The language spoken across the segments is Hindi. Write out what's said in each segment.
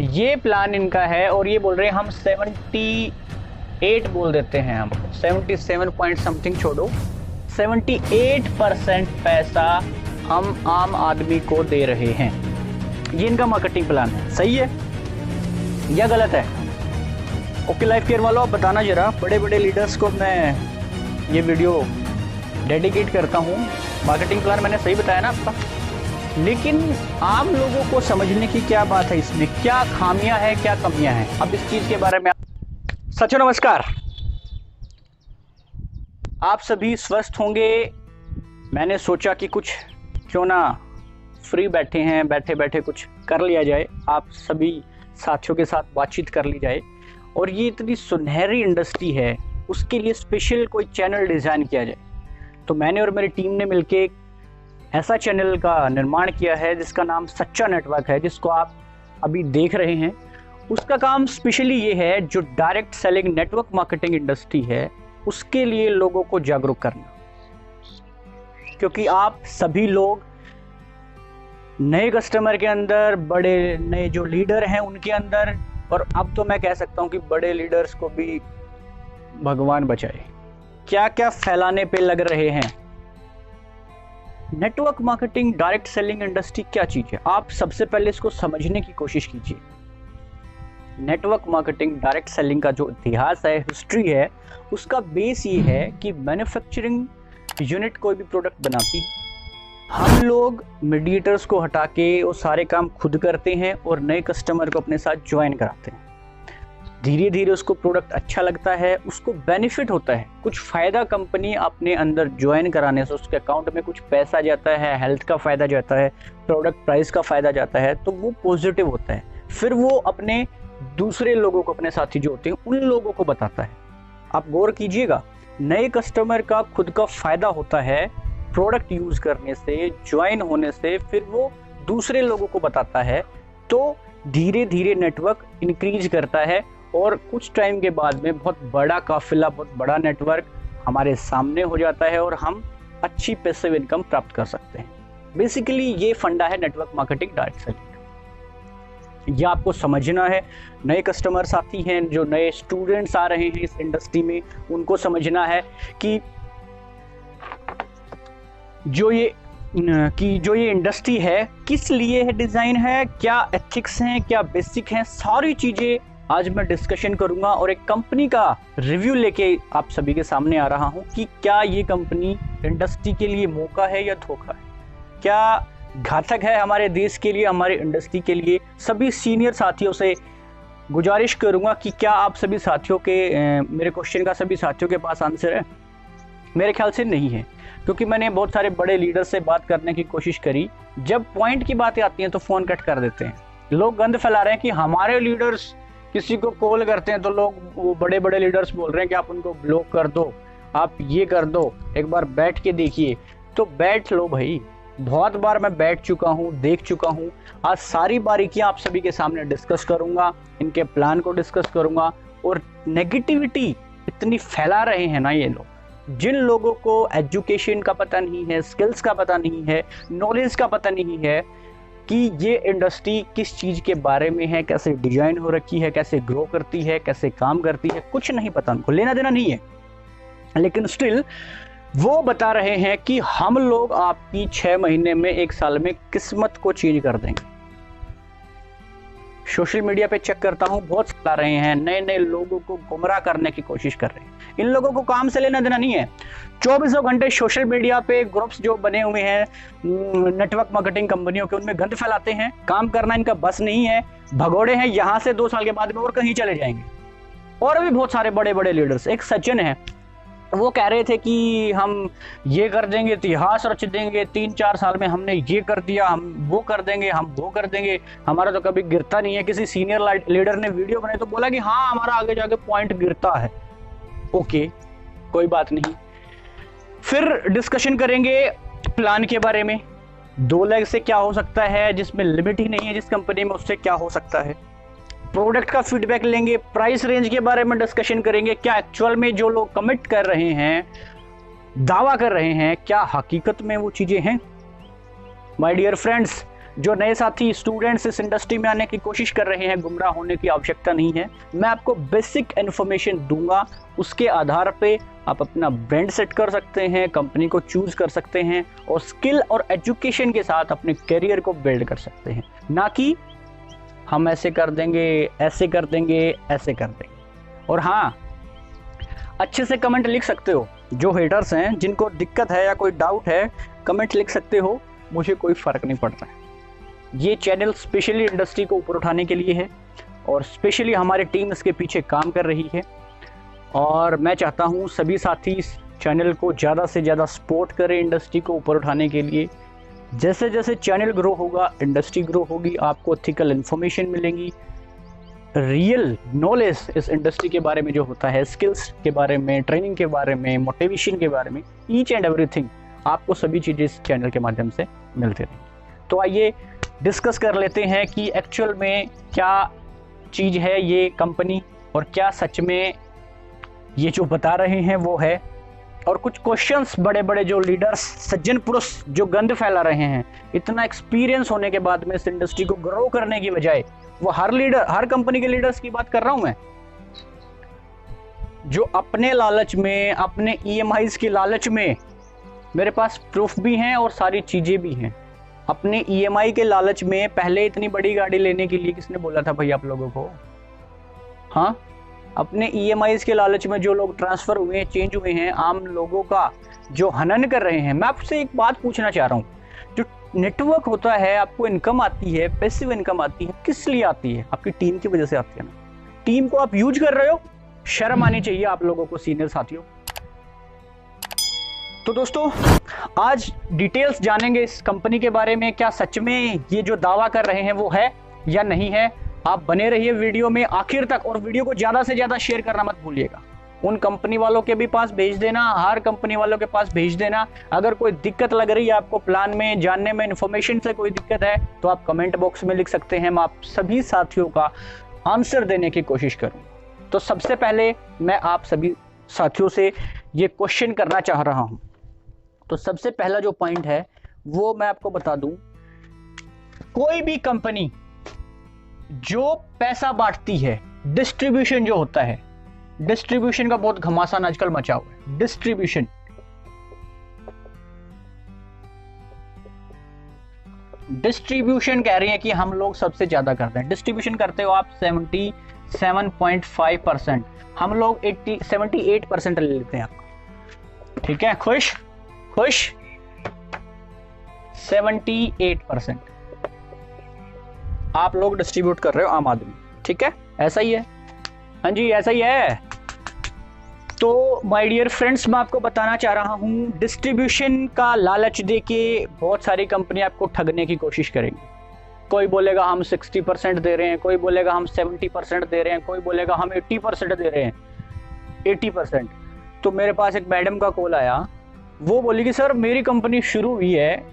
ये प्लान इनका है और ये बोल रहे हैं हम 78 बोल देते हैं, हम 77 पॉइंट समथिंग छोड़ो, 78% पैसा हम आम आदमी को दे रहे हैं। ये इनका मार्केटिंग प्लान है। सही है या गलत है? ओके लाइफ केयर वालों, आप बताना जरा। बड़े बड़े लीडर्स को मैं ये वीडियो डेडिकेट करता हूँ। मार्केटिंग प्लान मैंने सही बताया ना आपका, लेकिन आम लोगों को समझने की क्या बात है, इसमें क्या खामियां हैं, क्या कमियां हैं, अब इस चीज के बारे में। सचो नमस्कार, आप सभी स्वस्थ होंगे। मैंने सोचा कि कुछ क्यों ना फ्री बैठे हैं, बैठे बैठे कुछ कर लिया जाए, आप सभी साथियों के साथ बातचीत कर ली जाए। और ये इतनी सुनहरी इंडस्ट्री है, उसके लिए स्पेशल कोई चैनल डिज़ाइन किया जाए। तो मैंने और मेरी टीम ने मिलके ऐसा चैनल का निर्माण किया है जिसका नाम सच्चा नेटवर्क है, जिसको आप अभी देख रहे हैं। उसका काम स्पेशली ये है, जो direct selling network marketing industry है उसके लिए लोगों को जागरूक करना। क्योंकि आप सभी लोग नए कस्टमर के अंदर, बड़े नए जो लीडर हैं उनके अंदर, और अब तो मैं कह सकता हूं कि बड़े लीडर्स को भी भगवान बचाए, क्या क्या फैलाने पे लग रहे हैं। Network marketing direct selling industry क्या चीज है, आप सबसे पहले इसको समझने की कोशिश कीजिए। नेटवर्क मार्केटिंग डायरेक्ट सेलिंग का जो इतिहास है, हिस्ट्री है, उसका बेस ये है कि मैन्युफैक्चरिंग यूनिट कोई भी प्रोडक्ट बनाती है, हम लोग मीडिएटर्स को हटा के वो सारे काम खुद करते हैं और नए कस्टमर को अपने साथ ज्वाइन कराते हैं। धीरे धीरे उसको प्रोडक्ट अच्छा लगता है, उसको बेनिफिट होता है, कुछ फ़ायदा कंपनी अपने अंदर ज्वाइन कराने से उसके अकाउंट में कुछ पैसा जाता है, हेल्थ का फ़ायदा जाता है, प्रोडक्ट प्राइस का फ़ायदा जाता है, तो वो पॉजिटिव होता है। फिर वो अपने दूसरे लोगों को, अपने साथी जो होते हैं उन लोगों को बताता है। आप गौर कीजिएगा, नए कस्टमर का खुद का फ़ायदा होता है प्रोडक्ट यूज़ करने से, ज्वाइन होने से, फिर वो दूसरे लोगों को बताता है। तो धीरे धीरे नेटवर्क इंक्रीज करता है और कुछ टाइम के बाद में बहुत बड़ा काफिला, बहुत बड़ा नेटवर्क हमारे सामने हो जाता है और हम अच्छी पैसिव इनकम प्राप्त कर सकते हैं। बेसिकली ये फंडा है नेटवर्क मार्केटिंग डायरेक्ट सेलिंग। ये आपको समझना है। नए कस्टमर साथी हैं, जो नए स्टूडेंट्स आ रहे हैं इस इंडस्ट्री में, उनको समझना है कि जो ये इंडस्ट्री है किस लिए है डिज़ाइन है, क्या एथिक्स हैं, क्या बेसिक हैं, सारी चीज़ें आज मैं डिस्कशन करूंगा। और एक कंपनी का रिव्यू लेके आप सभी के सामने आ रहा हूं कि क्या ये कंपनी इंडस्ट्री के लिए मौका है या धोखा है, क्या घातक है हमारे देश के लिए, हमारे इंडस्ट्री के लिए। सभी सीनियर साथियों से गुजारिश करूंगा कि क्या आप सभी साथियों के मेरे क्वेश्चन का सभी साथियों के पास आंसर है। मेरे ख्याल से नहीं है, क्योंकि मैंने बहुत सारे बड़े लीडर से बात करने की कोशिश करी, जब पॉइंट की बातें आती हैं तो फ़ोन कट कर देते हैं। लोग गंद फैला रहे हैं कि हमारे लीडर्स किसी को कॉल करते हैं तो लोग, वो बड़े बड़े लीडर्स बोल रहे हैं कि आप उनको ब्लॉक कर दो, आप ये कर दो, एक बार बैठ के देखिए। तो बैठ लो भाई, बहुत बार मैं बैठ चुका हूँ, देख चुका हूँ। आज सारी बारीकियां आप सभी के सामने डिस्कस करूंगा, इनके प्लान को डिस्कस करूंगा। और नेगेटिविटी इतनी फैला रहे हैं ना ये लोग, जिन लोगों को एजुकेशन का पता नहीं है, स्किल्स का पता नहीं है, नॉलेज का पता नहीं है कि ये इंडस्ट्री किस चीज़ के बारे में है, कैसे डिजाइन हो रखी है, कैसे ग्रो करती है, कैसे काम करती है, कुछ नहीं पता, उनको लेना देना नहीं है। लेकिन स्टिल वो बता रहे हैं कि हम लोग आपकी 6 महीने में, 1 साल में किस्मत को चेंज कर देंगे। सोशल मीडिया पे चेक करता हूँ, बहुत फैला रहे हैं, नए नए लोगों को गुमराह करने की कोशिश कर रहे हैं। इन लोगों को काम से लेना देना नहीं है। 24 घंटे सोशल मीडिया पे ग्रुप्स जो बने हुए हैं नेटवर्क मार्केटिंग कंपनियों के, उनमें गंद फैलाते हैं। काम करना इनका बस नहीं है, भगोड़े हैं, यहाँ से 2 साल के बाद में और कहीं चले जाएंगे। और भी बहुत सारे बड़े बड़े लीडर्स, एक सचिन है, वो कह रहे थे कि हम ये कर देंगे, इतिहास रच देंगे, 3-4 साल में हमने ये कर दिया, हम वो कर देंगे, हम वो कर देंगे, हमारा तो कभी गिरता नहीं है। किसी सीनियर लीडर ने वीडियो बनाई तो बोला कि हाँ हमारा आगे जाके पॉइंट गिरता है। ओके, कोई बात नहीं। फिर डिस्कशन करेंगे प्लान के बारे में, 2 लेग से क्या हो सकता है, जिसमें लिमिट ही नहीं है जिस कंपनी में, उससे क्या हो सकता है। प्रोडक्ट का फीडबैक लेंगे, प्राइस रेंज के बारे में डिस्कशन करेंगे, क्या एक्चुअल में जो लोग कमिट कर रहे हैं, दावा कर रहे हैं, क्या हकीकत में वो चीजें हैं। माय डियर फ्रेंड्स, जो नए साथी स्टूडेंट्स इस इंडस्ट्री में आने की कोशिश कर रहे हैं, गुमराह होने की आवश्यकता नहीं है। मैं आपको बेसिक इन्फॉर्मेशन दूंगा, उसके आधार पे आप अपना ब्रांड सेट कर सकते हैं, कंपनी को चूज कर सकते हैं और स्किल और एजुकेशन के साथ अपने करियर को बिल्ड कर सकते हैं। ना कि हम ऐसे कर देंगे, ऐसे कर देंगे, ऐसे कर देंगे। और हाँ, अच्छे से कमेंट लिख सकते हो। जो हेटर्स हैं, जिनको दिक्कत है या कोई डाउट है, कमेंट लिख सकते हो, मुझे कोई फ़र्क नहीं पड़ता है। ये चैनल स्पेशली इंडस्ट्री को ऊपर उठाने के लिए है और स्पेशली हमारी टीम इसके पीछे काम कर रही है। और मैं चाहता हूँ सभी साथी इस चैनल को ज़्यादा से ज़्यादा सपोर्ट करें इंडस्ट्री को ऊपर उठाने के लिए। जैसे जैसे चैनल ग्रो होगा, इंडस्ट्री ग्रो होगी, आपको एथिकल इन्फॉर्मेशन मिलेंगी, रियल नॉलेज इस इंडस्ट्री के बारे में जो होता है, स्किल्स के बारे में, ट्रेनिंग के बारे में, मोटिवेशन के बारे में, ईच एंड एवरीथिंग आपको सभी चीज़ें इस चैनल के माध्यम से मिलती रहेंगी। तो आइए डिस्कस कर लेते हैं कि एक्चुअल में क्या चीज़ है ये कंपनी और क्या सच में ये जो बता रहे हैं वो है। और कुछ क्वेश्चंस बड़े बड़े जो लीडर्स, सज्जन पुरुष जो गंद फैला रहे हैं, इतना एक्सपीरियंस होने के बाद में इस इंडस्ट्री को ग्रो करने की बजाय, वो हर कंपनी के लीडर्स की बात कर रहा हूं मैं, जो अपने लालच में, अपने EMIs की लालच में, मेरे पास प्रूफ भी हैं और सारी चीजें भी हैं, अपने EMI के लालच में पहले इतनी बड़ी गाड़ी लेने के लिए किसने बोला था भाई आप लोगों को? हाँ, अपने EMIs के लालच में जो लोग ट्रांसफर हुए हैं, चेंज हुए हैं, आम लोगों का जो हनन कर रहे हैं। मैं आपसे एक बात पूछना चाह रहा हूँ, जो नेटवर्क होता है, आपको इनकम आती है, पैसिव इनकम आती है, किस लिए आती है? आपकी टीम की वजह से आती है ना। टीम को आप यूज कर रहे हो, शर्म आनी चाहिए आप लोगों को, सीनियर साथियों। तो दोस्तों, आज डिटेल्स जानेंगे इस कंपनी के बारे में, क्या सच में ये जो दावा कर रहे हैं वो है या नहीं है। आप बने रहिए वीडियो में आखिर तक और वीडियो को ज्यादा से ज्यादा शेयर करना मत भूलिएगा। उन कंपनी वालों के भी पास भेज देना, हर कंपनी वालों के पास भेज देना। अगर कोई दिक्कत लग रही है आपको, प्लान में, जानने में, इन्फॉर्मेशन से कोई दिक्कत है, तो आप कमेंट बॉक्स में लिख सकते हैं। मैं आप सभी साथियों का आंसर देने की कोशिश करूंगा। तो सबसे पहले मैं आप सभी साथियों से ये क्वेश्चन करना चाह रहा हूं। तो सबसे पहला जो पॉइंट है वो मैं आपको बता दूं, कोई भी कंपनी जो पैसा बांटती है, डिस्ट्रीब्यूशन जो होता है, डिस्ट्रीब्यूशन का बहुत घमासान आजकल मचा हुआ है। डिस्ट्रीब्यूशन कह रही है कि हम लोग सबसे ज्यादा करते हैं। डिस्ट्रीब्यूशन करते हो आप 77.5%, हम लोग 78% ले लेते हैं आपका। ठीक है, खुश 78% आप लोग डिस्ट्रीब्यूट कर रहे हो, आम आदमी। ठीक है, ऐसा ही है। हाँ जी, ऐसा ही है। तो माय डियर फ्रेंड्स, मैं आपको बताना चाह रहा हूं, डिस्ट्रीब्यूशन का लालच देके बहुत सारी कंपनी आपको ठगने की कोशिश करेंगी। कोई बोलेगा हम 60% दे रहे हैं, कोई बोलेगा हम 70% दे रहे हैं, कोई बोलेगा हम 80% दे रहे हैं, 80%। तो मेरे पास एक मैडम का कॉल आया, वो बोली कि सर मेरी कंपनी शुरू हुई है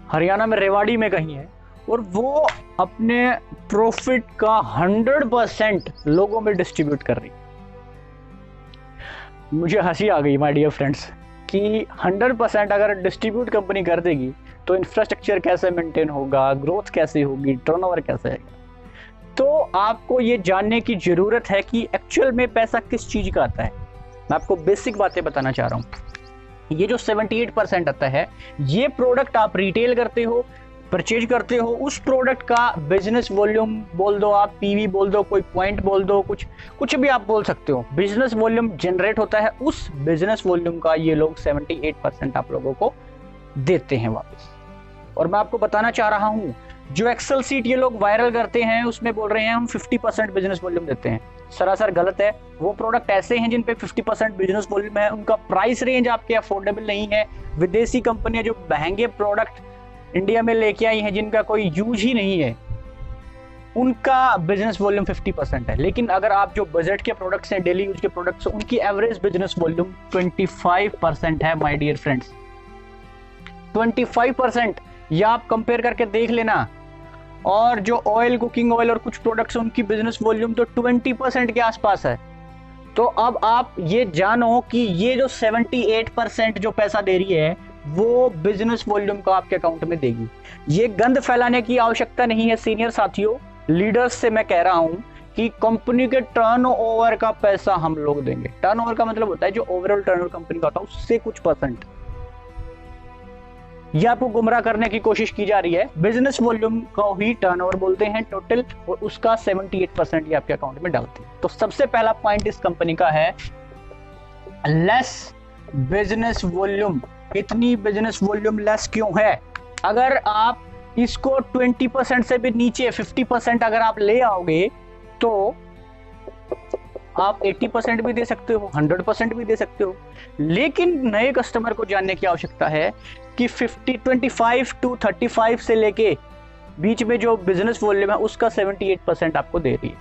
हरियाणा में, रेवाड़ी में कहीं है, और वो अपने प्रॉफिट का 100% लोगों में डिस्ट्रीब्यूट कर रही। मुझे हंसी आ गई माय डियर फ्रेंड्स कि 100% अगर डिस्ट्रीब्यूट कंपनी कर देगी तो इंफ्रास्ट्रक्चर कैसे मेंटेन होगा, ग्रोथ कैसे होगी, टर्नओवर कैसे है। तो आपको ये जानने की जरूरत है कि एक्चुअल में पैसा किस चीज का आता है। मैं आपको बेसिक बातें बताना चाह रहा हूँ। ये जो 78% आता है, ये प्रोडक्ट आप रिटेल करते हो, परचेज करते हो, उस प्रोडक्ट का बिजनेस वॉल्यूम बोल दो, आप पीवी बोल दो, कोई पॉइंट बोल दो, कुछ भी आप बोल सकते हो, बिजनेस वॉल्यूम जनरेट होता है। उस बिजनेस वॉल्यूम का ये लोग 78% आप लोगों को देते हैं वापस। और मैं आपको बताना चाह रहा हूं, जो एक्सेल सीट ये लोग वायरल करते हैं उसमें बोल रहे हैं हम 50% बिजनेस वॉल्यूम देते हैं, सरासर गलत है। वो प्रोडक्ट ऐसे हैं जिन पे 50% बिजनेस वॉल्यूम है, उनका प्राइस रेंज आपके अफोर्डेबल नहीं है। विदेशी कंपनियां जो महंगे प्रोडक्ट इंडिया में लेके आई हैं, जिनका कोई यूज ही नहीं है, उनका बिजनेस वॉल्यूम 50% है। लेकिन अगर आप जो बजट के प्रोडक्ट्स हैं, डेली यूज के प्रोडक्ट्स, उनकी एवरेज बिजनेस वॉल्यूम 25% है माय डियर फ्रेंड्स, 25%। या आप कंपेयर करके देख लेना। और जो ऑयल, कुकिंग ऑयल और कुछ प्रोडक्ट्स, उनकी बिजनेस वॉल्यूम तो 20% के आसपास है। तो अब आप ये जानो कि ये जो 78% जो पैसा दे रही है, वो बिजनेस वॉल्यूम का आपके अकाउंट में देगी। ये गंद फैलाने की आवश्यकता नहीं है सीनियर साथियों, लीडर्स से मैं कह रहा हूं कि कंपनी के टर्नओवर का पैसा हम लोग देंगे। टर्नओवर का मतलब होता है जो ओवरऑल टर्नओवर कंपनी का होता है उससे कुछ परसेंट। यह आपको गुमराह करने की कोशिश की जा रही है। बिजनेस वॉल्यूम को ही टर्नओवर बोलते हैं टोटल, और उसका 78% ये आपके अकाउंट में डालते हैं। तो सबसे पहला पॉइंट इस कंपनी का है लेस बिजनेस वॉल्यूम। इतनी बिजनेस वॉल्यूम लेस क्यों है? अगर आप इसको 20% से भी नीचे 50% अगर आप ले आओगे तो आप 80% भी दे सकते हो, 100% भी दे सकते हो। लेकिन नए कस्टमर को जानने की आवश्यकता है कि 25 to 35 से लेके बीच में जो बिजनेस वॉल्यूम है उसका 78% आपको दे रही है।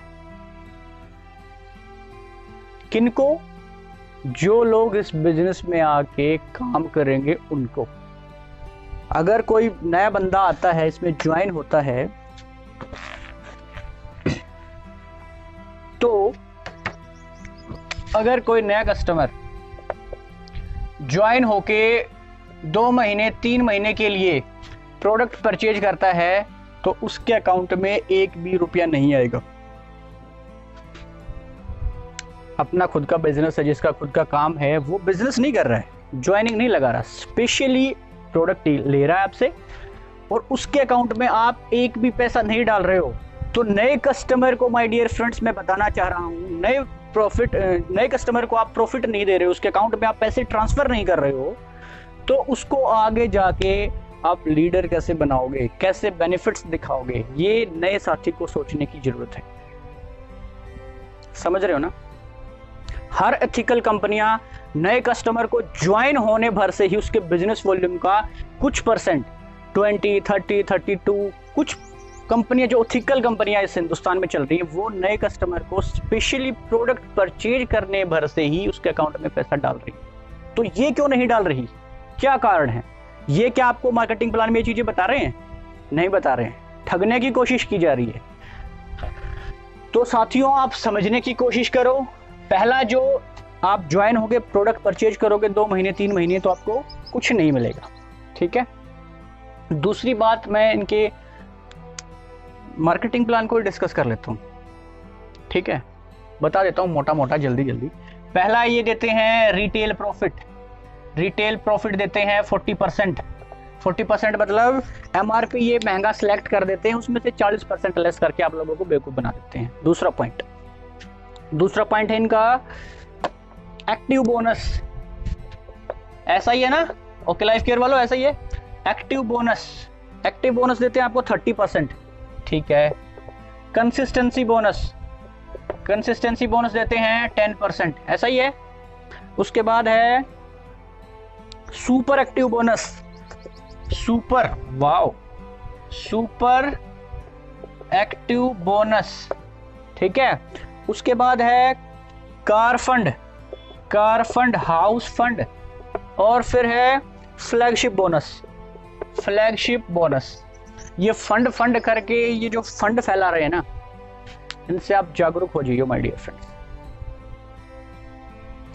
किनको? जो लोग इस बिजनेस में आके काम करेंगे उनको। अगर कोई नया बंदा आता है, इसमें ज्वाइन होता है, तो अगर कोई नया कस्टमर ज्वाइन होके 2 महीने 3 महीने के लिए प्रोडक्ट परचेज करता है तो उसके अकाउंट में एक भी रुपया नहीं आएगा। अपना खुद का बिजनेस है, जिसका खुद का काम है, वो बिजनेस नहीं कर रहा है, ज्वाइनिंग नहीं लगा रहा, स्पेशली प्रोडक्ट ले रहा है आपसे, और उसके अकाउंट में आप एक भी पैसा नहीं डाल रहे हो। तो नए कस्टमर को माय डियर फ्रेंड्स मैं बताना चाह रहा हूं, नए कस्टमर को आप प्रॉफिट नहीं दे रहे हो, उसके अकाउंट में आप पैसे ट्रांसफर नहीं कर रहे हो, तो उसको आगे जाके आप लीडर कैसे बनाओगे, कैसे बेनिफिट्स दिखाओगे, ये नए साथी को सोचने की जरूरत है। समझ रहे हो ना? हर एथिकल कंपनियां नए कस्टमर को ज्वाइन होने भर से ही उसके बिजनेस वॉल्यूम का कुछ परसेंट 20, 30, 32, कुछ कंपनियां जो एथिकल कंपनियां इस हिंदुस्तान में चल रही है वो नए कस्टमर को स्पेशली प्रोडक्ट परचेज करने भर से ही उसके अकाउंट में पैसा डाल रही है। तो ये क्यों नहीं डाल रही? क्या कारण है? ये क्या आपको मार्केटिंग प्लान में ये चीजें बता रहे हैं? नहीं बता रहे हैं, ठगने की कोशिश की जा रही है। तो साथियों आप समझने की कोशिश करो। पहला, जो आप ज्वाइन होगे, प्रोडक्ट परचेज करोगे 2 महीने 3 महीने, तो आपको कुछ नहीं मिलेगा, ठीक है। दूसरी बात, मैं इनके मार्केटिंग प्लान को डिस्कस कर लेता हूँ, ठीक है, बता देता हूँ मोटा मोटा, जल्दी जल्दी। पहला ये देते हैं रिटेल प्रॉफिट। रिटेल प्रॉफिट देते हैं 40%। 40% मतलब एमआरपी ये महंगा सिलेक्ट कर देते हैं, उसमें से 40% लेस करके आप लोगों को बेवकूफ बना देते हैं। दूसरा पॉइंट है इनका एक्टिव बोनस। ऐसा ही है ना? ओके लाइफ केयर वालों, ऐसा ही है। एक्टिव बोनस देते हैं आपको 30%, ठीक है। कंसिस्टेंसी बोनस देते हैं 10%, ऐसा ही है। उसके बाद है super active bonus. Super active bonus, ठीक है। उसके बाद है कार फंड, हाउस फंड, और फिर है फ्लैगशिप बोनस। ये फंड करके ये जो फंड फैला रहे हैं ना, इनसे आप जागरूक हो जाइए माय डियर फ्रेंड्स।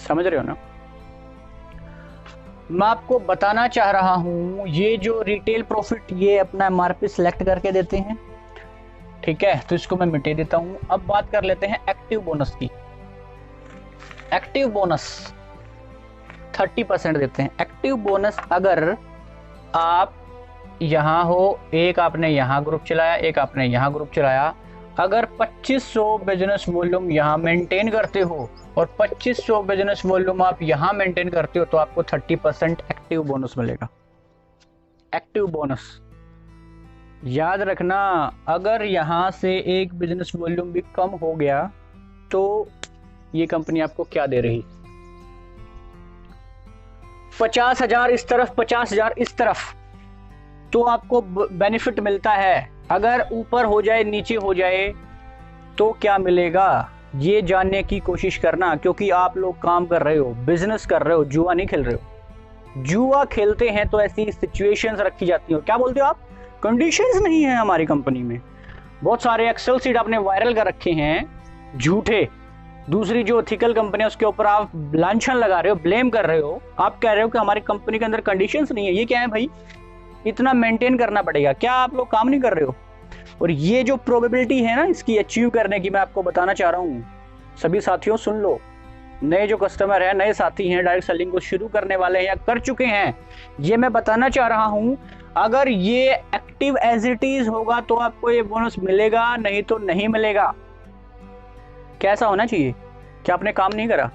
समझ रहे हो ना? मैं आपको बताना चाह रहा हूं, ये जो रिटेल प्रॉफिट ये अपना एमआरपी सिलेक्ट करके देते हैं, ठीक है, तो इसको मैं मिटा देता हूं। अब बात कर लेते हैं एक्टिव बोनस की। एक्टिव बोनस 30% देते हैं। एक्टिव बोनस अगर आप यहां हो, एक आपने यहां ग्रुप चलाया, एक आपने यहां ग्रुप चलाया, अगर 2500 बिजनेस वॉल्यूम यहां मेंटेन करते हो और 2500 बिजनेस वॉल्यूम आप यहां मेंटेन करते हो, तो आपको 30% एक्टिव बोनस मिलेगा। एक्टिव बोनस याद रखना, अगर यहां से एक बिजनेस वॉल्यूम भी कम हो गया तो ये कंपनी आपको क्या दे रही? 50,000 इस तरफ, 50,000 इस तरफ, तो आपको बेनिफिट मिलता है। अगर ऊपर हो जाए, नीचे हो जाए, तो क्या मिलेगा ये जानने की कोशिश करना, क्योंकि आप लोग काम कर रहे हो, बिजनेस कर रहे हो, जुआ नहीं खेल रहे हो। जुआ खेलते हैं तो ऐसी सिचुएशंस रखी जाती हो। क्या बोलते हो आप? कंडीशंस नहीं है हमारी कंपनी में। बहुत सारे एक्सेल सीट आपने वायरल कर रखे हैं झूठे, दूसरी जो एथिकल कंपनी है उसके ऊपर आप लांछन लगा रहे हो, ब्लेम कर रहे हो, आप कह रहे हो कि हमारी कंपनी के अंदर कंडीशंस नहीं है। ये क्या है भाई, इतना मेंटेन करना पड़ेगा, क्या आप लोग काम नहीं कर रहे हो? और ये जो प्रोबेबिलिटी है ना इसकी अचीव करने की, मैं आपको बताना चाह रहा हूँ। सभी साथियों सुन लो, नए जो कस्टमर है, नए साथी हैं, डायरेक्ट सेलिंग को शुरू करने वाले हैं या कर चुके हैं, ये मैं बताना चाह रहा हूं, अगर ये एक्टिव एज इट इज होगा तो आपको ये बोनस मिलेगा, नहीं तो नहीं मिलेगा। कैसा होना चाहिए? क्या आपने काम नहीं करा?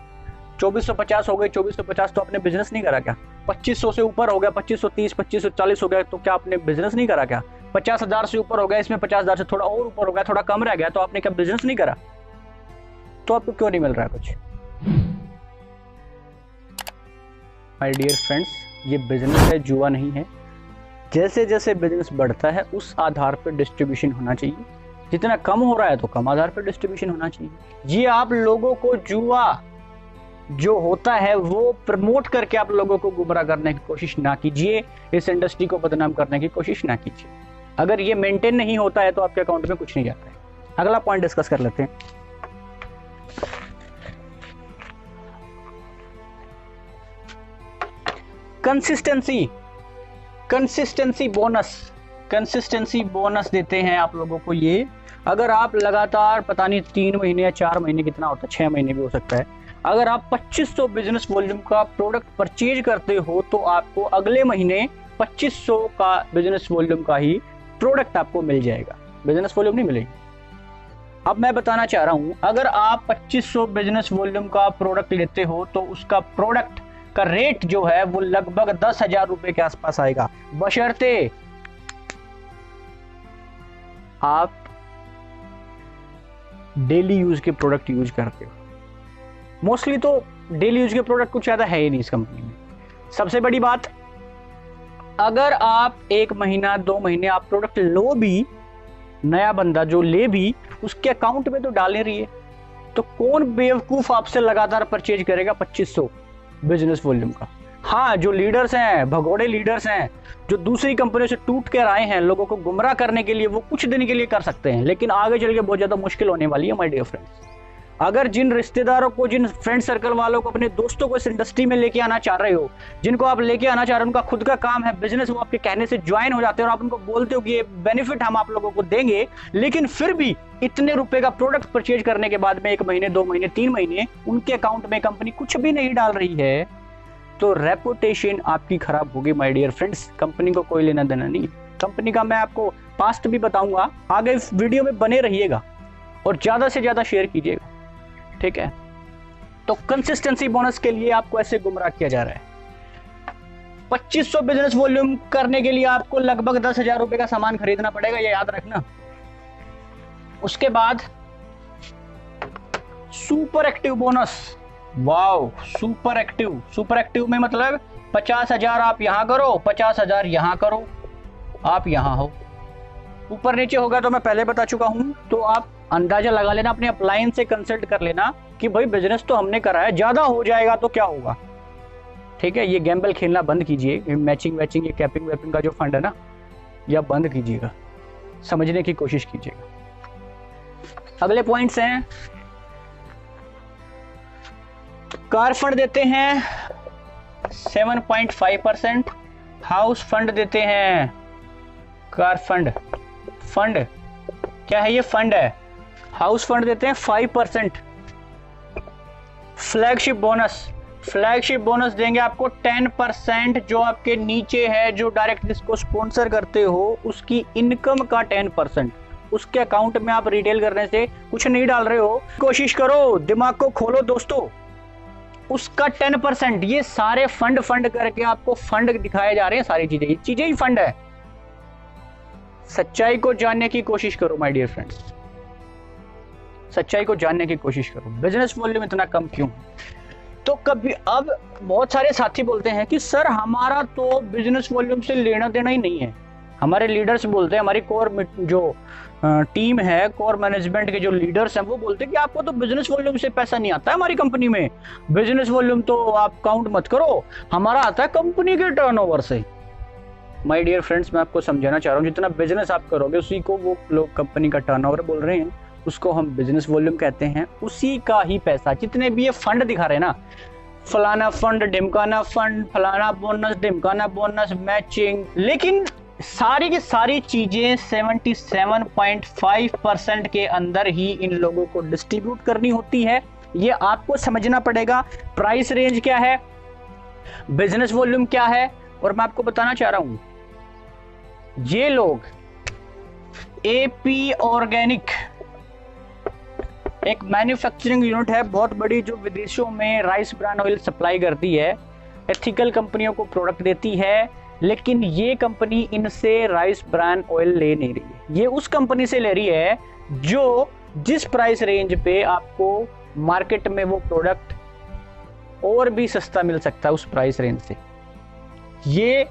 2450 हो गए, 2450 तो आपने बिजनेस नहीं करा क्या? 2500 से ऊपर हो गया, 2530, 2540 हो गया, तो क्या आपने बिजनेस नहीं करा क्या? 50,000 से ऊपर हो गया, इसमें 50,000 से थोड़ा और ऊपर हो गया, थोड़ा कम रह गया, तो आपने क्या बिजनेस नहीं करा? तो आपको क्यों नहीं मिल रहा है कुछ? माय डियर फ्रेंड्स, ये बिजनेस है, जुआ नहीं है। जैसे जैसे बिजनेस बढ़ता है उस आधार पर डिस्ट्रीब्यूशन होना चाहिए। जितना कम हो रहा है तो कम आधार पर डिस्ट्रीब्यूशन होना चाहिए। ये आप लोगों को जुआ जो होता है वो प्रमोट करके आप लोगों को गुमराह करने की कोशिश ना कीजिए, इस इंडस्ट्री को बदनाम करने की कोशिश ना कीजिए। अगर ये मेंटेन नहीं होता है तो आपके अकाउंट में कुछ नहीं जाता है। अगला पॉइंट डिस्कस कर लेते हैं। कंसिस्टेंसी बोनस देते हैं आप लोगों को ये। अगर आप लगातार पता नहीं 3 महीने या 4 महीने, कितना होता है, 6 महीने भी हो सकता है, अगर आप 2500 बिजनेस वॉल्यूम का प्रोडक्ट परचेज करते हो तो आपको अगले महीने 2500 का बिजनेस वॉल्यूम का ही प्रोडक्ट आपको मिल जाएगा, बिजनेस वॉल्यूम नहीं मिलेगी। अब मैं बताना चाह रहा हूं, अगर आप 2500 बिजनेस वॉल्यूम का प्रोडक्ट लेते हो तो उसका प्रोडक्ट का रेट जो है वो लगभग 10,000 रुपए के आसपास आएगा, बशर्ते आप डेली यूज के प्रोडक्ट यूज करते हो। मोस्टली तो डेली यूज के प्रोडक्ट कुछ ज्यादा है ही नहीं इस कंपनी में। सबसे बड़ी बात, अगर आप 1 महीना 2 महीने आप प्रोडक्ट लो भी, नया बंदा जो ले भी, उसके अकाउंट में तो डाल नहीं रही है, तो कौन बेवकूफ आपसे लगातार परचेज करेगा 2500 बिजनेस वॉल्यूम का? हाँ, जो लीडर्स हैं, भगोड़े लीडर्स हैं, जो दूसरी कंपनियों से टूट कर आए हैं लोगों को गुमराह करने के लिए, वो कुछ दिन के लिए कर सकते हैं, लेकिन आगे चल के बहुत ज्यादा मुश्किल होने वाली है माय डियर फ्रेंड्स। अगर जिन रिश्तेदारों को, जिन फ्रेंड सर्कल वालों को, अपने दोस्तों को इस इंडस्ट्री में लेके आना चाह रहे हो, जिनको आप लेके आना चाह रहे हो, उनका खुद का काम है बिजनेस, वो आपके कहने से ज्वाइन हो जाते हैं और आप उनको बोलते हो कि ये बेनिफिट हम आप लोगों को देंगे, लेकिन फिर भी इतने रुपए का प्रोडक्ट परचेज करने के बाद में 1 महीने 2 महीने 3 महीने उनके अकाउंट में कंपनी कुछ भी नहीं डाल रही है, तो रेपुटेशन आपकी खराब होगी माय डियर फ्रेंड्स। कंपनी को कोई लेना देना नहीं। कंपनी का मैं आपको पास्ट भी बताऊंगा, आगे इस वीडियो में बने रहिएगा और ज्यादा से ज्यादा शेयर कीजिएगा, ठीक है? तो कंसिस्टेंसी बोनस के लिए आपको ऐसे गुमराह किया जा रहा है। 2500 बिजनेस वॉल्यूम करने के लिए आपको लगभग 10,000 रुपए का सामान खरीदना पड़ेगा, ये याद रखना। उसके बाद super active bonus. Wow, super active में मतलब 50,000 आप यहां करो, 50,000 यहां करो, आप यहां हो। ऊपर नीचे होगा तो मैं पहले बता चुका हूं, तो आप अंदाजा लगा लेना, अपने अपलाइन से कंसल्ट कर लेना कि भाई बिजनेस तो हमने करा है, ज्यादा हो जाएगा तो क्या होगा, ठीक है? ये गैम्बल खेलना बंद कीजिए, मैचिंग ये कैपिंग वेपिंग का जो फंड है ना, यह बंद कीजिएगा, समझने की कोशिश कीजिएगा। अगले पॉइंट्स हैं, कार फंड देते हैं 7.5%, हाउस फंड देते हैं, कार फंड क्या है? ये फंड है। हाउस फंड देते हैं 5%। फ्लैगशिप बोनस देंगे आपको 10%, जो आपके नीचे है, जो डायरेक्ट जिसको स्पॉन्सर करते हो उसकी इनकम का 10%, उसके अकाउंट में आप रिटेल करने से कुछ नहीं डाल रहे हो, कोशिश करो, दिमाग को खोलो दोस्तों, उसका 10%। ये सारे फंड करके आपको फंड दिखाए जा रहे हैं, सारी चीजें ही फंड है। सच्चाई को जानने की कोशिश करो माय डियर फ्रेंड्स, सच्चाई को जानने की कोशिश करो। बिजनेस वॉल्यूम इतना कम क्यों? तो कभी, अब बहुत सारे साथी बोलते हैं कि सर हमारा तो बिजनेस वॉल्यूम से लेना देना ही नहीं है। हमारे लीडर्स बोलते हैं, हमारी कोर जो टीम है, कोर मैनेजमेंट के जो लीडर्स हैं, वो बोलते हैं कि आपको तो बिजनेस वॉल्यूम से पैसा नहीं आता है हमारी कंपनी में, बिजनेस वॉल्यूम तो आप काउंट मत करो, हमारा आता है कंपनी के टर्नओवर से। माय डियर फ्रेंड्स, मैं आपको समझाना चाह रहा हूँ, जितना बिजनेस आप करोगे उसी को वो लोग कंपनी का टर्नओवर बोल रहे हैं। उसको हम बिजनेस वॉल्यूम कहते हैं। उसी का ही पैसा, जितने भी ये फंड दिखा रहे हैं ना, फलाना फंड, ढिमकाना फंड, फलाना बोनस, ढिमकाना बोनस, मैचिंग, लेकिन सारी की सारी चीजें 77.5% के अंदर ही इन लोगों को डिस्ट्रीब्यूट करनी होती है। ये आपको समझना पड़ेगा। प्राइस रेंज क्या है, बिजनेस वॉल्यूम क्या है, और मैं आपको बताना चाह रहा हूं, ये लोग एपी ऑर्गेनिक एक मैन्युफैक्चरिंग यूनिट है बहुत बड़ी, जो विदेशों में राइस ब्रान ऑयल सप्लाई करती है, एथिकल कंपनियों को प्रोडक्ट देती है, लेकिन ये कंपनी इनसे राइस ब्रान ऑयल ले नहीं रही है। ये उस कंपनी से ले रही है जो जिस प्राइस रेंज पे आपको मार्केट में वो प्रोडक्ट और भी सस्ता मिल सकता है उस प्राइस रेंज से। ये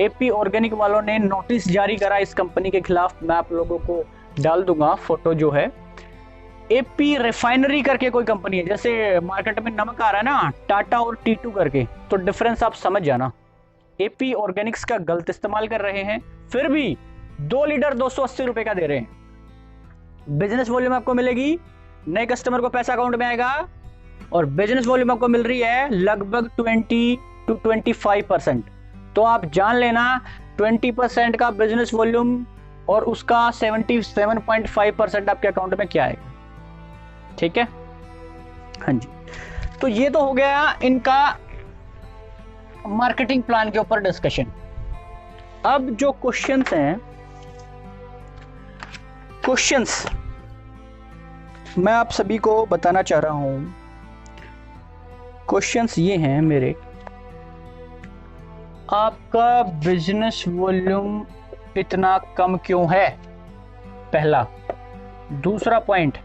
एपी ऑर्गेनिक वालों ने नोटिस जारी करा इस कंपनी के खिलाफ। मैं आप लोगों को डाल दूंगा फोटो जो है। एपी रिफाइनरी करके कोई कंपनी है, जैसे मार्केट में नमक आ रहा है ना टाटा और टी2 करके, तो डिफरेंस आप समझ जाना। एपी ऑर्गेनिक्स का गलत इस्तेमाल कर रहे हैं, फिर भी 2 लीटर 280 रुपए का दे रहे हैं। बिजनेस वॉल्यूम आपको मिलेगी, नए कस्टमर को पैसा अकाउंट में आएगा, और बिजनेस वॉल्यूम आपको मिल रही है लगभग 20 to 25%। तो आप जान लेना 20% का बिजनेस वॉल्यूम और उसका 77.5% आपके अकाउंट में क्या आएगा। ठीक है, हाँ जी। तो ये तो हो गया इनका मार्केटिंग प्लान के ऊपर डिस्कशन। अब जो क्वेश्चंस हैं, क्वेश्चंस मैं आप सभी को बताना चाह रहा हूं। क्वेश्चंस ये हैं मेरे, आपका बिजनेस वॉल्यूम इतना कम क्यों है, पहला। दूसरा पॉइंट,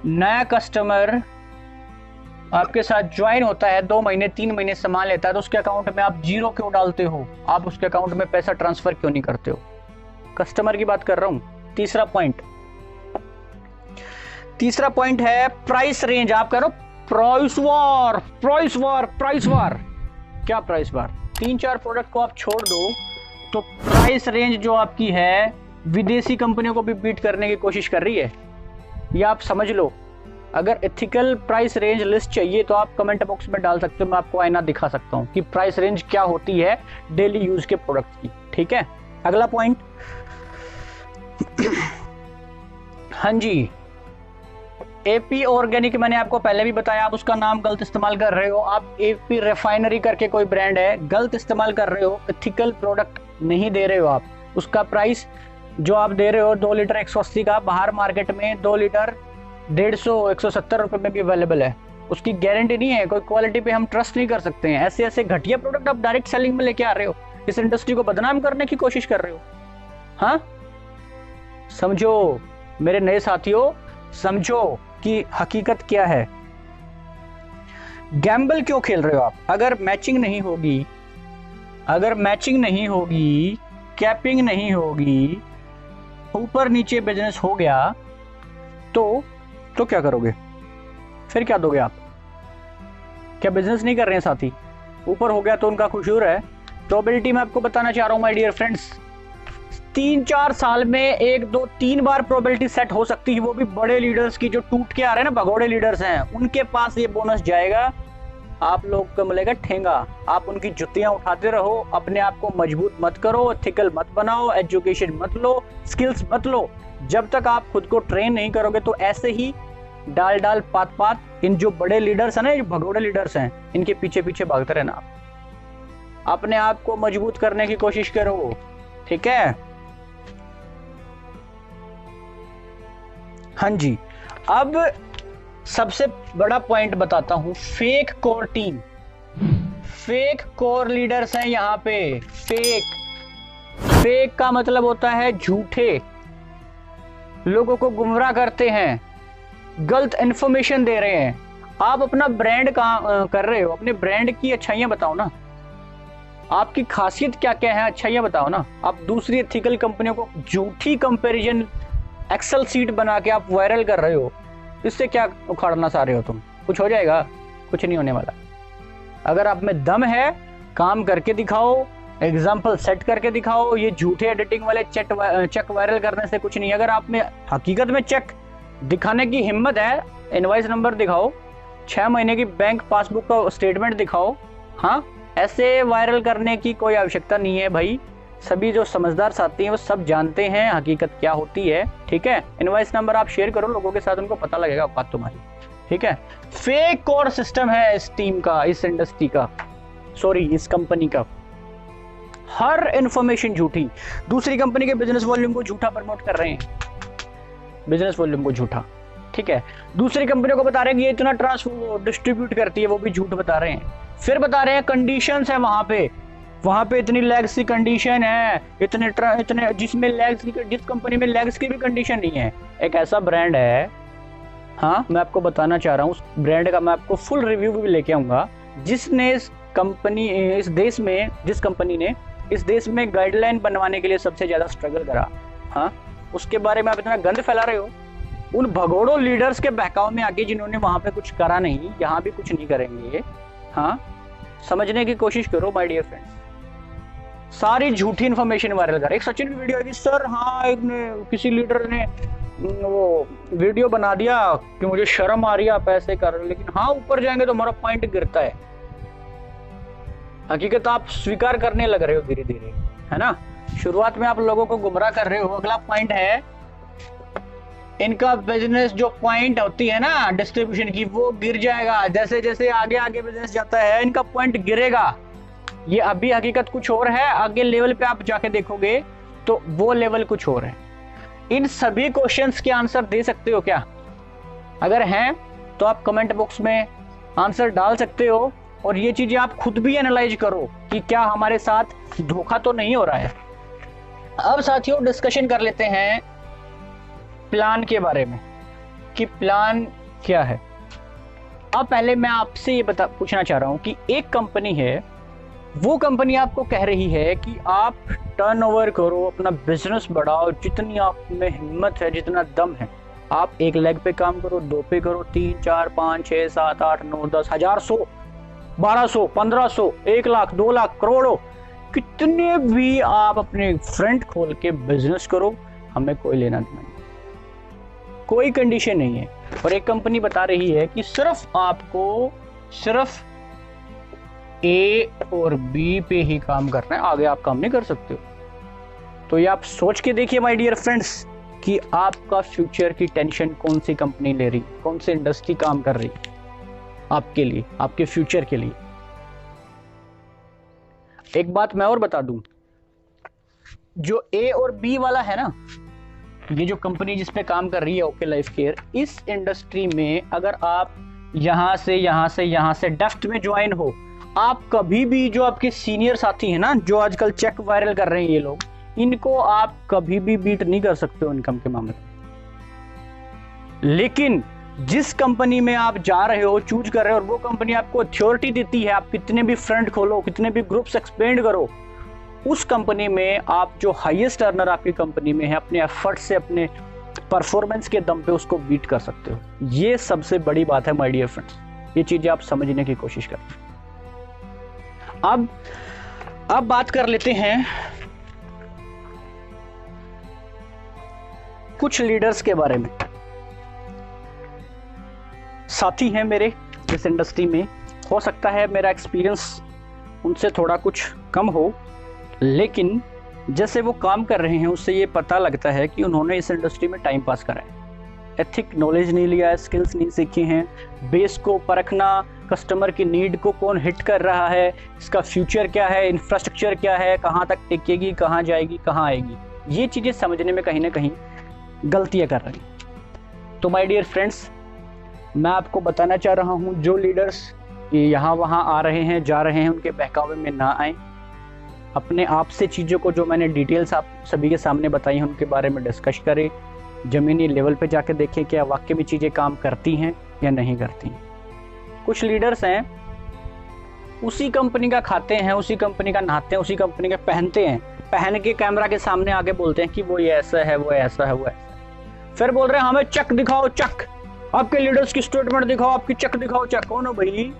नया कस्टमर आपके साथ ज्वाइन होता है, 2 महीने 3 महीने सामान लेता है, तो उसके अकाउंट में आप 0 क्यों डालते हो, आप उसके अकाउंट में पैसा ट्रांसफर क्यों नहीं करते हो। कस्टमर की बात कर रहा हूं। तीसरा पॉइंट है प्राइस रेंज। आप करो प्राइस वार, प्राइस वार, प्राइस वार। क्या प्राइस वार? 3-4 प्रोडक्ट को आप छोड़ दो तो प्राइस रेंज जो आपकी है विदेशी कंपनियों को भी बीट करने की कोशिश कर रही है। या आप समझ लो, अगर एथिकल प्राइस रेंज लिस्ट चाहिए तो आप कमेंट बॉक्स में डाल सकते हो, मैं आपको आईना दिखा सकता हूं कि प्राइस रेंज क्या होती है डेली यूज के प्रोडक्ट की। ठीक है, अगला पॉइंट। हाँ जी, एपी ऑर्गेनिक मैंने आपको पहले भी बताया, आप उसका नाम गलत इस्तेमाल कर रहे हो। आप एपी रिफाइनरी करके कोई ब्रांड है, गलत इस्तेमाल कर रहे हो, एथिकल प्रोडक्ट नहीं दे रहे हो आप। उसका प्राइस जो आप दे रहे हो 2 लीटर 180 का, बाहर मार्केट में 2 लीटर 150-170 रुपए में भी अवेलेबल है। उसकी गारंटी नहीं है, कोई क्वालिटी पे हम ट्रस्ट नहीं कर सकते हैं। ऐसे ऐसे घटिया प्रोडक्ट आप डायरेक्ट सेलिंग में लेके आ रहे हो, इस इंडस्ट्री को बदनाम करने की कोशिश कर रहे हो। हाँ, समझो मेरे नए साथियों, समझो कि हकीकत क्या है। गैम्बल क्यों खेल रहे हो आप? अगर मैचिंग नहीं होगी, कैपिंग नहीं होगी, ऊपर नीचे बिजनेस हो गया तो क्या करोगे? फिर क्या दोगे आप? क्या बिजनेस नहीं कर रहे हैं साथी? ऊपर हो गया तो उनका कसूर है। प्रोबेबिलिटी मैं आपको बताना चाह रहा हूं माय डियर फ्रेंड्स, 3-4 साल में 1-2-3 बार प्रोबेबिलिटी सेट हो सकती है, वो भी बड़े लीडर्स की, जो टूट के आ रहे हैं ना, भगोड़े लीडर्स हैं, उनके पास ये बोनस जाएगा। आप लोग को मिलेगा ठेंगा। आप उनकी जुतियां उठाते रहो, अपने आप को मजबूत मत करो, एथिकल मत बनाओ, एजुकेशन मत लो, स्किल्स मत लो। जब तक आप खुद को ट्रेन नहीं करोगे तो ऐसे ही डाल पात इन जो बड़े लीडर्स हैं ना, जो भगोड़े लीडर्स हैं, इनके पीछे पीछे भागते रहना। आप अपने आप को मजबूत करने की कोशिश करो। ठीक है, हाँ जी। अब सबसे बड़ा पॉइंट बताता हूं, fake core team, fake core leaders हैं यहां पे। फेक का मतलब होता है झूठे, लोगों को गुमराह करते हैं, गलत इंफॉर्मेशन दे रहे हैं। आप अपना ब्रांड कर रहे हो, अपने ब्रांड की अच्छाइयां बताओ ना, आपकी खासियत क्या क्या है, अच्छाइयां बताओ ना। आप दूसरी एथिकल कंपनियों को झूठी कंपैरिजन एक्सेल सीट बना के आप वायरल कर रहे हो, इससे क्या उखाड़ना चाह रहे हो तुम? कुछ हो जाएगा? कुछ नहीं होने वाला। अगर आप में दम है, काम करके दिखाओ, एग्जाम्पल सेट करके दिखाओ। ये झूठे एडिटिंग वाले चेक वायरल करने से कुछ नहीं। अगर आप में हकीकत में चेक दिखाने की हिम्मत है, इनवॉइस नंबर दिखाओ, 6 महीने की बैंक पासबुक का स्टेटमेंट दिखाओ। हाँ, ऐसे वायरल करने की कोई आवश्यकता नहीं है भाई। सभी जो समझदार साथी हैं वो सब जानते हैं हकीकत क्या होती है, ठीक है। इनवॉइस नंबर आप शेयर करो लोगों के साथ, उनको पता लगेगा बात तुम्हारी, ठीक है। फेक कोड सिस्टम है इस टीम का, इस इंडस्ट्री का, सॉरी इस कंपनी का। हर इंफॉर्मेशन झूठी। दूसरी कंपनी के बिजनेस वॉल्यूम को झूठा प्रमोट कर रहे हैं, बिजनेस वॉल्यूम को झूठा, ठीक है। दूसरी कंपनियों को बता रहे हैं कि ये इतना डिस्ट्रीब्यूट करती है, वो भी झूठ बता रहे हैं। फिर बता रहे हैं कंडीशंस है वहां पे इतनी लैग्स की कंडीशन है, इतने जिसमें लैग्स की, जिस कंपनी में लैग्स की भी कंडीशन नहीं है। एक ऐसा ब्रांड है, हाँ मैं आपको बताना चाह रहा हूँ, उस ब्रांड का मैं आपको फुल रिव्यू भी लेके आऊंगा, जिसने जिस कंपनी ने इस देश में गाइडलाइन बनवाने के लिए सबसे ज्यादा स्ट्रगल करा। हाँ, उसके बारे में आप इतना गंद फैला रहे हो। उन भगोड़ों लीडर्स के बहकाव में आके जिन्होंने वहां पे कुछ करा नहीं, यहाँ भी कुछ नहीं करेंगे। हाँ, समझने की कोशिश करो माय डियर फ्रेंड्स। सारी झूठी इन्फॉर्मेशन वायरल कर। एक सचिन की वीडियो है कि सर हाँ एक ने किसी लीडर ने वो वीडियो बना दिया कि मुझे शर्म आ रही है आप ऐसे कर रहे हो, लेकिन हाँ ऊपर जाएंगे तो हमारा पॉइंट गिरता है। हकीकत आप स्वीकार करने लग रहे हो धीरे धीरे, है ना। शुरुआत में आप लोगों को गुमराह कर रहे हो। अगला पॉइंट है इनका बिजनेस, जो पॉइंट होती है ना डिस्ट्रीब्यूशन की, वो गिर जाएगा। जैसे जैसे आगे आगे बिजनेस जाता है इनका पॉइंट गिरेगा। ये अभी हकीकत कुछ और है, आगे लेवल पे आप जाके देखोगे तो वो लेवल कुछ और है। इन सभी क्वेश्चंस के आंसर दे सकते हो क्या? अगर हैं तो आप कमेंट बॉक्स में आंसर डाल सकते हो, और ये चीजें आप खुद भी एनालाइज करो कि क्या हमारे साथ धोखा तो नहीं हो रहा है। अब साथियों डिस्कशन कर लेते हैं प्लान के बारे में कि प्लान क्या है। अब पहले मैं आपसे ये पूछना चाह रहा हूं कि एक कंपनी है, वो कंपनी आपको कह रही है कि आप टर्नओवर करो, अपना बिजनेस बढ़ाओ, जितनी आप में हिम्मत है, जितना दम है, आप 1 लेग पे काम करो, 2 पे करो, 3 4 5 6 7 8 9 10 1000 100 1200 1500 1 लाख 2 लाख करोड़ों, कितने भी आप अपने फ्रंट खोल के बिजनेस करो, हमें कोई लेना देना नहीं, कोई कंडीशन नहीं है। और एक कंपनी बता रही है कि सिर्फ आपको सिर्फ ए और बी पे ही काम करना है, आगे आप काम नहीं कर सकते हो। तो ये आप सोच के देखिए माय डियर फ्रेंड्स कि आपका फ्यूचर की टेंशन कौन सी कंपनी ले रही, कौन सी इंडस्ट्री काम कर रही आपके लिए, आपके फ्यूचर के लिए। एक बात मैं और बता दूं, जो ए और बी वाला है ना, ये जो कंपनी जिस पे काम कर रही है ओके लाइफ केयर, इस इंडस्ट्री में अगर आप यहां से डेफ्ट में ज्वाइन हो, आप कभी भी, जो आपके सीनियर साथी हैं ना, जो आजकल चेक वायरल कर रहे हैं ये लोग, इनको आप कभी भी बीट नहीं कर सकते हो इनकम के मामले में। लेकिन जिस कंपनी में आप जा रहे हो, चूज कर रहे हो, और वो कंपनी आपको अथॉरिटी देती है, आप कितने भी फ्रंट खोलो, कितने भी ग्रुप्स एक्सपेंड करो, उस कंपनी में आप जो हाईएस्ट अर्नर आपकी कंपनी में है, अपने एफर्ट से, अपने परफॉर्मेंस के दम पे उसको बीट कर सकते हो। ये सबसे बड़ी बात है माय डियर फ्रेंड्स, ये चीजें आप समझने की कोशिश करें। अब बात कर लेते हैं कुछ लीडर्स के बारे में। साथी हैं मेरे इस इंडस्ट्री में, हो सकता है मेरा एक्सपीरियंस उनसे थोड़ा कुछ कम हो, लेकिन जैसे वो काम कर रहे हैं उससे ये पता लगता है कि उन्होंने इस इंडस्ट्री में टाइम पास करा है, एथिक नॉलेज नहीं लिया है, स्किल्स नहीं सीखी हैं, बेस को परखना, कस्टमर की नीड को कौन हिट कर रहा है, इसका फ्यूचर क्या है, इंफ्रास्ट्रक्चर क्या है, कहाँ तक टिकेगी, कहाँ जाएगी, कहाँ आएगी, ये चीज़ें समझने में कहीं ना कहीं गलतियाँ कर रही हैं। तो माय डियर फ्रेंड्स, मैं आपको बताना चाह रहा हूँ, जो लीडर्स यहाँ वहाँ आ रहे हैं, जा रहे हैं, उनके बहकावे में ना आए। अपने आप से चीज़ों को, जो मैंने डिटेल्स आप सभी के सामने बताई हैं, उनके बारे में डिस्कस करें, ज़मीनी लेवल पे जाके देखें क्या वाकई में चीज़ें काम करती हैं या नहीं करती हैं। कुछ लीडर्स हैं उसी कंपनी का खाते हैं, उसी कंपनी का नहाते हैं, उसी कंपनी का पहनते हैं, पहन के कैमरा के सामने आगे बोलते हैं कि वो ये ऐसा है, वो ऐसा है, वो ऐसा है। फिर बोल रहे हैं हमें चेक दिखाओ, चेक, आपके लीडर्स की स्टेटमेंट दिखाओ, आपकी चेक दिखाओ, चेक। कौन हो भाई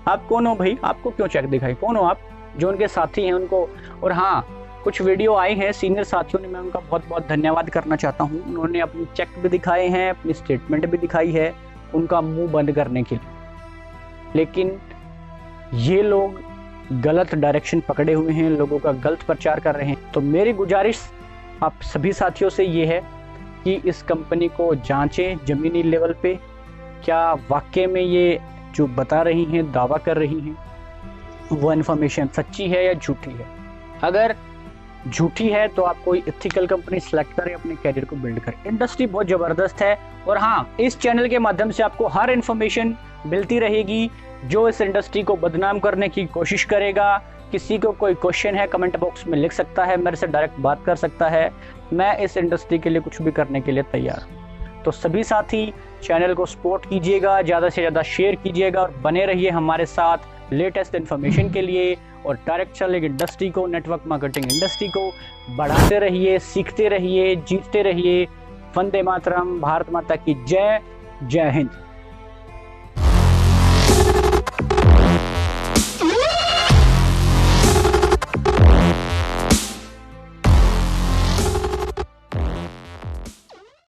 आप? कौन हो भाई? आपको क्यों चेक दिखाई? कौन हो आप? जो उनके साथी हैं उनको। और हाँ, कुछ वीडियो आए हैं सीनियर साथियों ने, मैं उनका बहुत बहुत धन्यवाद करना चाहता हूँ। उन्होंने अपनी चेक भी दिखाए हैं, अपनी स्टेटमेंट भी दिखाई है उनका मुंह बंद करने के लिए, लेकिन ये लोग गलत डायरेक्शन पकड़े हुए हैं, लोगों का गलत प्रचार कर रहे हैं। तो मेरी गुजारिश आप सभी साथियों से ये है कि इस कंपनी को जांचें ज़मीनी लेवल पे, क्या वाकई में ये जो बता रही हैं, दावा कर रही हैं, वो इन्फॉर्मेशन सच्ची है या झूठी है। अगर झूठी है तो आप कोई एथिकल कंपनी सेलेक्ट करें, अपने कैरियर को बिल्ड करें। इंडस्ट्री बहुत ज़बरदस्त है और हाँ, इस चैनल के माध्यम से आपको हर इन्फॉर्मेशन मिलती रहेगी। जो इस इंडस्ट्री को बदनाम करने की कोशिश करेगा, किसी को कोई क्वेश्चन है कमेंट बॉक्स में लिख सकता है, मेरे से डायरेक्ट बात कर सकता है। मैं इस इंडस्ट्री के लिए कुछ भी करने के लिए तैयार हूँ। तो सभी साथी चैनल को सपोर्ट कीजिएगा, ज़्यादा से ज़्यादा शेयर कीजिएगा और बने रहिए हमारे साथ लेटेस्ट इन्फॉर्मेशन के लिए। और डायरेक्ट सेलिंग इंडस्ट्री को, नेटवर्क मार्केटिंग इंडस्ट्री को बढ़ाते रहिए, सीखते रहिए, जीतते रहिए। वंदे मातरम, भारत माता की जय, जय हिंद।